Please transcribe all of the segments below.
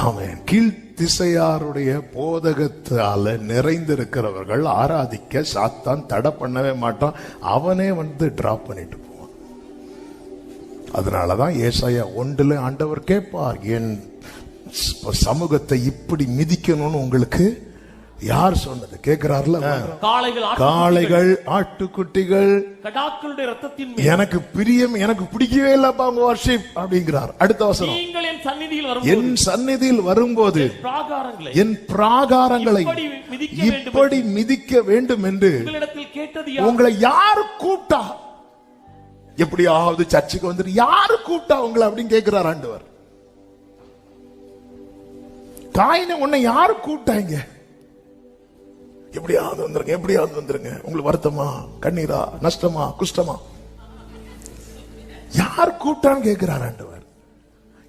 ஆமென். கீழ் திசையாருடைய போதகத்தால நிறைந்திருக்கிறவர்கள் ஆராதிக்க சாத்தான் தடை பண்ணவே மாட்டான். அவனே வந்து டிராப் பண்ணிட்டு போவான். அதனாலதான் ஏசாயா 1 ஆண்டவர் கேட்பார், என் சமூகத்தை இப்படி மிதிக்கணும்னு உங்களுக்கு யார் சொன்னது கேட்கிறார்ல. காளைகள் ஆட்டுக்குட்டிகள் கடாக்களுடைய இரத்தத்தின் எனக்கு பிரியம், எனக்கு பிடிக்கவே இல்லப்பா உங்க வர்ஷிப் அப்படிங்கிறார். அடுத்த வசனம், என் சந்நிதியில் வரும்போது என் பிராகாரங்களை இப்படி மிதிக்க வேண்டும் என்று உங்களை யாரு கூப்பிட்டா? எப்படியாவது சர்ச்சுக்கு வந்துட்டு யாரு கூப்பிட்டா உங்களை அப்படின்னு கேட்கிறார் ஆண்டவர். காயினை உன்னை யாரு கூப்பிட்டாங்க? எப்படியாவது வந்துருங்க, எப்படியாவது வந்துருங்க. உங்களுக்கு வருத்தமா, கண்ணீரா, நஷ்டமா, குஷ்டமா, யார் கூப்பிட்டான்னு கேட்கிறார் ஆண்டவர்.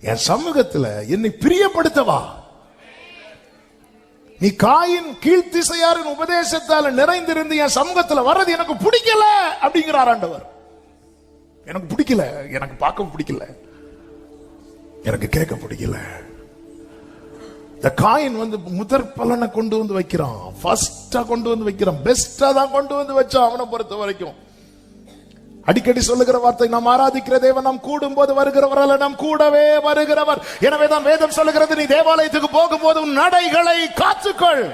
என் சமூகத்துல என்னை பிரியப்படுத்தவா? நீ காயின் கீழ்த்திசையாரின் உபதேசத்தால நிறைந்திருந்து என் சமூகத்துல வர்றது எனக்கு பிடிக்கல அப்படிங்கிறார் ஆண்டவர். எனக்கு பிடிக்கல, எனக்கு பார்க்க பிடிக்கல, எனக்கு கேட்க பிடிக்கல. இந்த காயின் வந்து முதற் பலனை கொண்டு வந்து வைக்கிறான், ஃபர்ஸ்டா கொண்டு வந்து வைக்கிறான், பெஸ்டா தான் கொண்டு வந்து வச்சான் அவனை பொறுத்த வரைக்கும். அடிக்கடி சொல்லுகிற வார்த்தை, நாம் ஆராதிக்கிற தேவன் நாம் கூடும் போது வருகிறவர் அல்ல, நாம் கூடவே வருகிறவர். எனவேதான் வேதம் சொல்லுகிறது, நீ தேவாலயத்துக்கு போகும்போது உன் நடைகளை காத்துக்கொள்.